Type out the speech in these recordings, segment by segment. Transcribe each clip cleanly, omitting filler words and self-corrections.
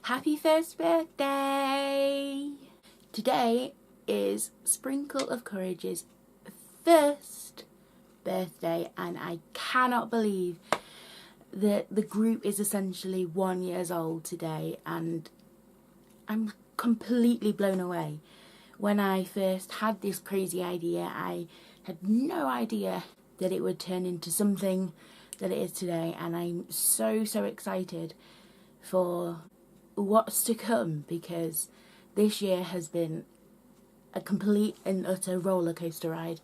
Happy first birthday! Today is Sprinkle of Courage's first birthday, and I cannot believe that the group is essentially 1 year old today, and I'm completely blown away. When I first had this crazy idea, I had no idea that it would turn into something that it is today, and I'm so excited for what's to come, because this year has been a complete and utter roller coaster ride,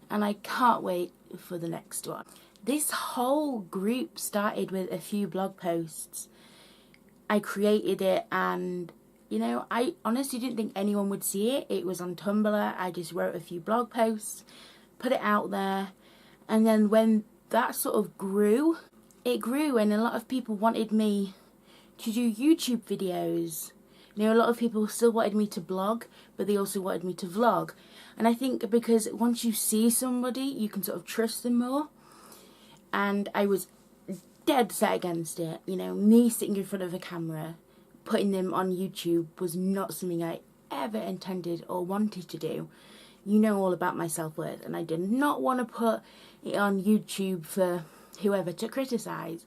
and I can't wait for the next one. This whole group started with a few blog posts. I created it, and you know, I honestly didn't think anyone would see it. It was on Tumblr. I just wrote a few blog posts, put it out there, and then when that sort of grew, it grew, and a lot of people wanted me to do YouTube videos. You know, a lot of people still wanted me to blog, but they also wanted me to vlog. And I think because once you see somebody, you can sort of trust them more. And I was dead set against it. You know, me sitting in front of a camera, putting them on YouTube was not something I ever intended or wanted to do. You know all about my self-worth, and I did not want to put it on YouTube for whoever to criticise.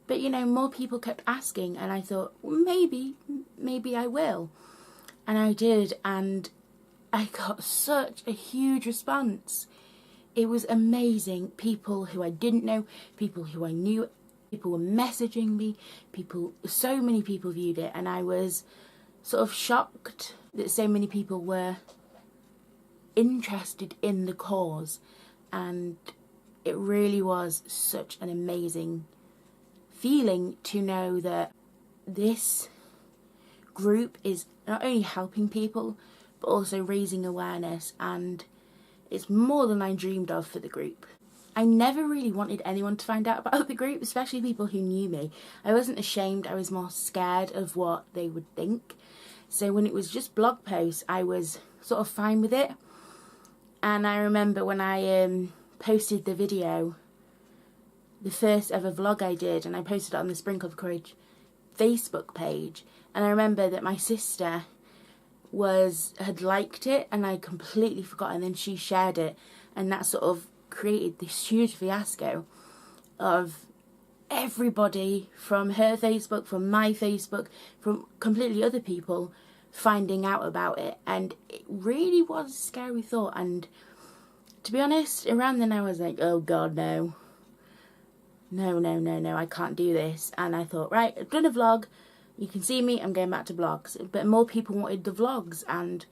But you know, more people kept asking, and I thought, well, maybe I will. And I did, and I got such a huge response. It was amazing. People who I didn't know, people who I knew, people were messaging me, so many people viewed it, and I was sort of shocked that so many people were interested in the cause. And it really was such an amazing feeling to know that this group is not only helping people but also raising awareness, and it's more than I dreamed of for the group. I never really wanted anyone to find out about the group, especially people who knew me. I wasn't ashamed, I was more scared of what they would think. So when it was just blog posts, I was sort of fine with it. And I remember when I posted the video, the first ever vlog I did, and I posted it on the Sprinkle of Courage Facebook page, and I remember that my sister had liked it, and I completely forgot, and then she shared it, and that sort of created this huge fiasco of everybody from her Facebook, from my Facebook, from completely other people finding out about it. And it really was a scary thought, and to be honest, around then I was like, oh god, no, I can't do this. And I thought, right, I've done a vlog, you can see me, I'm going back to vlogs. But more people wanted the vlogs, and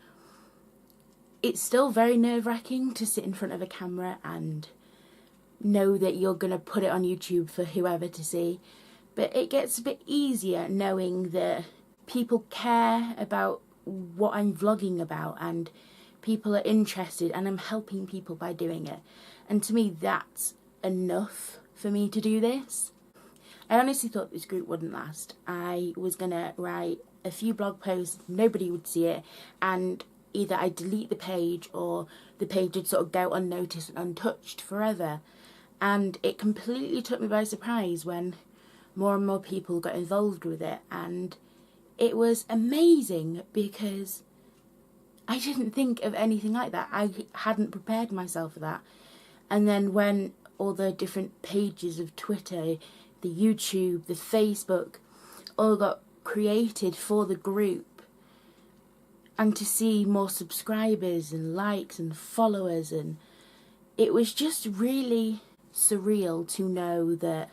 it's still very nerve-wracking to sit in front of a camera and know that you're going to put it on YouTube for whoever to see. But it gets a bit easier knowing that people care about what I'm vlogging about, and people are interested, and I'm helping people by doing it. And to me, that's enough for me to do this. I honestly thought this group wouldn't last. I was going to write a few blog posts, nobody would see it, and either I'd delete the page or the page would sort of go unnoticed and untouched forever. And it completely took me by surprise when more and more people got involved with it, and it was amazing because I didn't think of anything like that. I hadn't prepared myself for that. And then when all the different pages of Twitter, the YouTube, the Facebook, all got created for the group, and to see more subscribers and likes and followers, and it was just really surreal to know that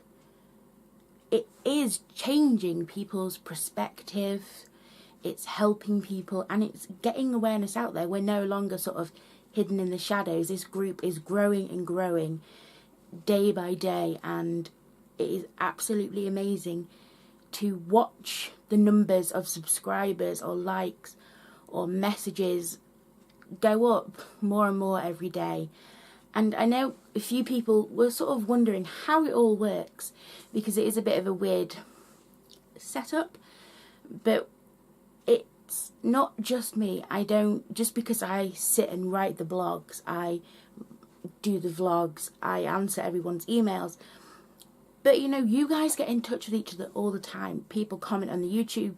it is changing people's perspective, it's helping people, and it's getting awareness out there. We're no longer sort of hidden in the shadows. This group is growing and growing day by day, and it is absolutely amazing to watch the numbers of subscribers or likes or messages go up more and more every day. And I know a few people were sort of wondering how it all works, because it is a bit of a weird setup, but it's not just me. Just because I sit and write the blogs, I do the vlogs, I answer everyone's emails, But, you know, you guys get in touch with each other all the time. People comment on the YouTube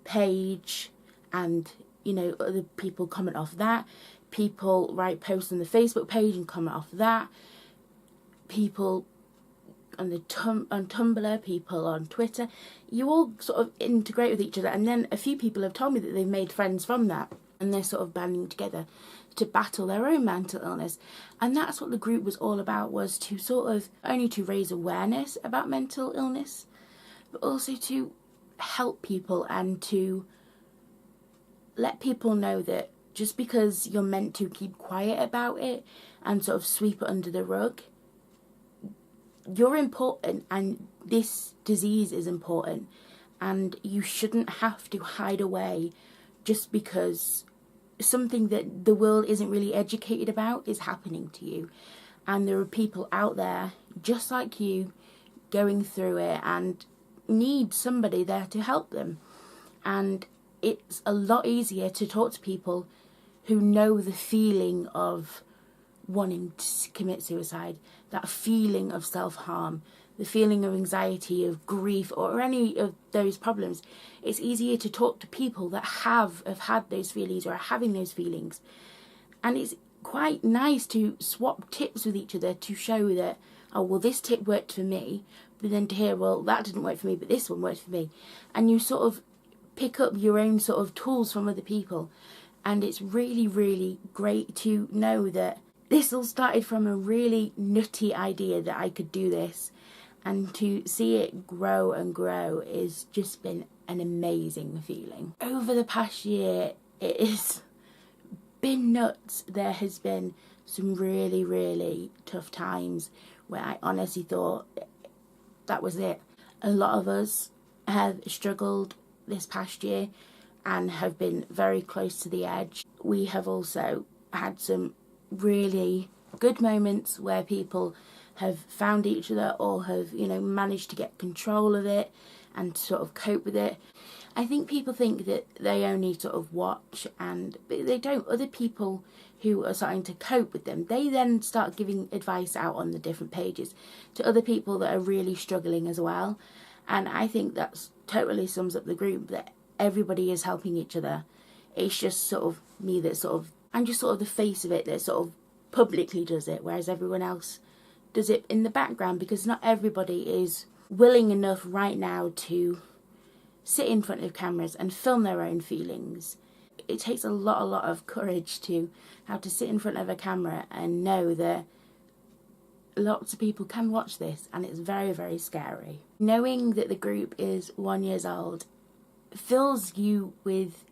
page, and you know, other people comment off that. People write posts on the Facebook page and comment off that. People on on Tumblr, people on Twitter, you all sort of integrate with each other, and then a few people have told me that they've made friends from that, and they're sort of banding together to battle their own mental illness. And that's what the group was all about, was to sort of only to raise awareness about mental illness, but also to help people and to let people know that just because you're meant to keep quiet about it and sort of sweep it under the rug, you're important, and this disease is important, and you shouldn't have to hide away just because something that the world isn't really educated about is happening to you. And there are people out there just like you going through it and need somebody there to help them. And it's a lot easier to talk to people who know the feeling of wanting to commit suicide, that feeling of self-harm, the feeling of anxiety, of grief, or any of those problems. It's easier to talk to people that have had those feelings or are having those feelings. And it's quite nice to swap tips with each other to show that, oh, well, this tip worked for me, but then to hear, well, that didn't work for me, but this one worked for me. And you sort of pick up your own sort of tools from other people. And it's really, really great to know that this all started from a really nutty idea that I could do this, and to see it grow and grow has just been an amazing feeling. Over the past year, it has been nuts. There has been some really, really tough times where I honestly thought that was it. A lot of us have struggled this past year and have been very close to the edge. We have also had some really good moments where people have found each other or have, you know, managed to get control of it and sort of cope with it. I think people think that they only sort of watch, but they don't. Other people who are starting to cope with them, they then start giving advice out on the different pages to other people that are really struggling as well. And I think that's totally sums up the group, that everybody is helping each other. It's just sort of me that sort of, I'm just sort of the face of it that sort of publicly does it, whereas everyone else does it in the background, because not everybody is willing enough right now to sit in front of cameras and film their own feelings. It takes a lot of courage to have to sit in front of a camera and know that lots of people can watch this, and it's very, very scary. Knowing that the group is 1 year old fills you with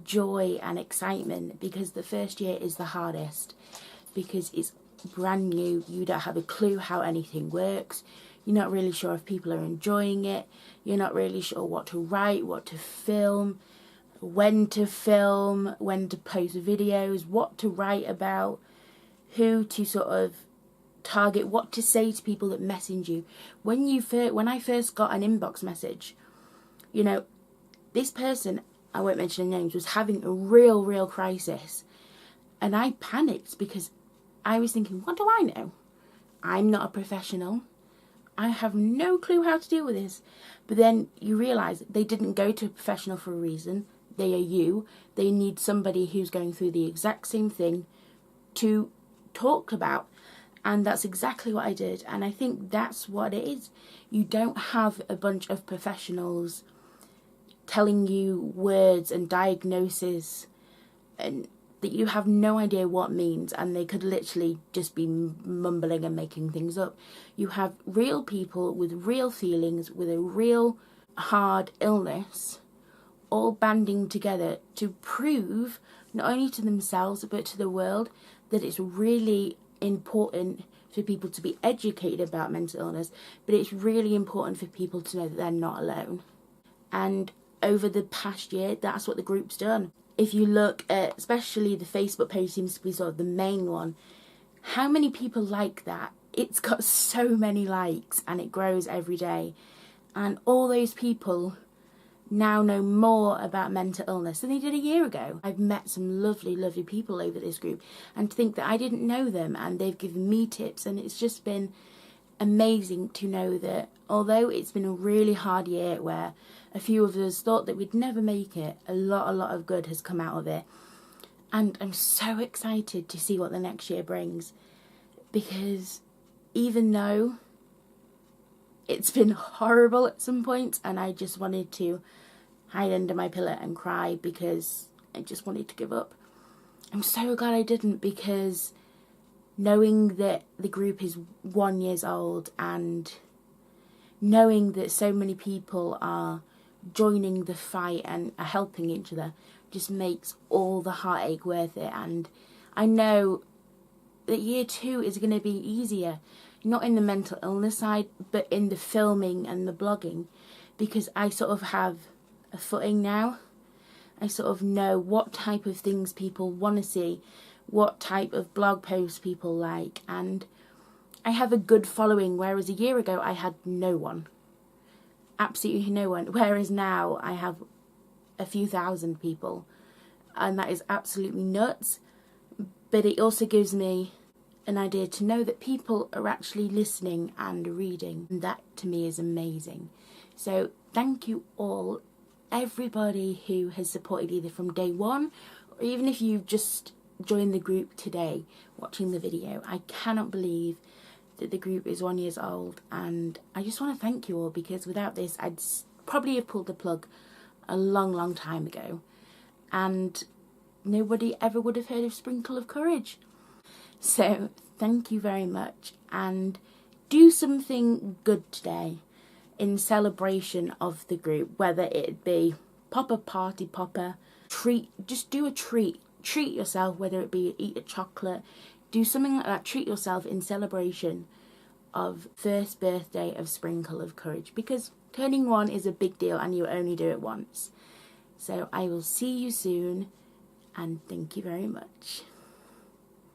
joy and excitement, because the first year is the hardest, because it's brand new. You don't have a clue how anything works. You're not really sure if people are enjoying it. You're not really sure what to write, what to film, when to post videos, what to write about, who to sort of target, what to say to people that message you. When I first got an inbox message, you know, this person, I won't mention their names, was having a real crisis, and I panicked because I was thinking, what do I know? I'm not a professional. I have no clue how to deal with this. But then you realise they didn't go to a professional for a reason. They are you. They need somebody who's going through the exact same thing to talk about. And that's exactly what I did. And I think that's what it is. You don't have a bunch of professionals telling you words and diagnoses and that you have no idea what means, and they could literally just be mumbling and making things up. You have real people with real feelings, with a real hard illness, all banding together to prove, not only to themselves but to the world, that it's really important for people to be educated about mental illness, but it's really important for people to know that they're not alone. And over the past year, that's what the group's done. If you look at, especially the Facebook page seems to be sort of the main one, how many people like that? It's got so many likes, and it grows every day. And all those people now know more about mental illness than they did a year ago. I've met some lovely people over this group, and to think that I didn't know them and they've given me tips, and it's just been amazing to know that although it's been a really hard year where a few of us thought that we'd never make it, a lot of good has come out of it. And I'm so excited to see what the next year brings, because even though it's been horrible at some points and I just wanted to hide under my pillow and cry because I just wanted to give up, I'm so glad I didn't, because knowing that the group is 1 year old and knowing that so many people are joining the fight and are helping each other just makes all the heartache worth it. And I know that year 2 is going to be easier, not in the mental illness side, but in the filming and the blogging, because I sort of have a footing now. I sort of know what type of things people want to see, what type of blog posts people like, and I have a good following, whereas a year ago I had no one. Absolutely no one. Whereas now I have a few thousand people, and that is absolutely nuts. But it also gives me an idea to know that people are actually listening and reading, and that to me is amazing. So thank you all, everybody who has supported either from day one, or even if you've just joined the group today watching the video. I cannot believe that the group is 1 year old, and I just want to thank you all, because without this I'd probably have pulled the plug a long time ago, and nobody ever would have heard of Sprinkle of Courage. So thank you very much, and do something good today in celebration of the group, whether it be pop a party popper, just do a treat yourself, whether it be eat a chocolate, do something like that, treat yourself in celebration of first birthday of Sprinkle of Courage, because turning 1 is a big deal and you only do it once. So I will see you soon, and thank you very much.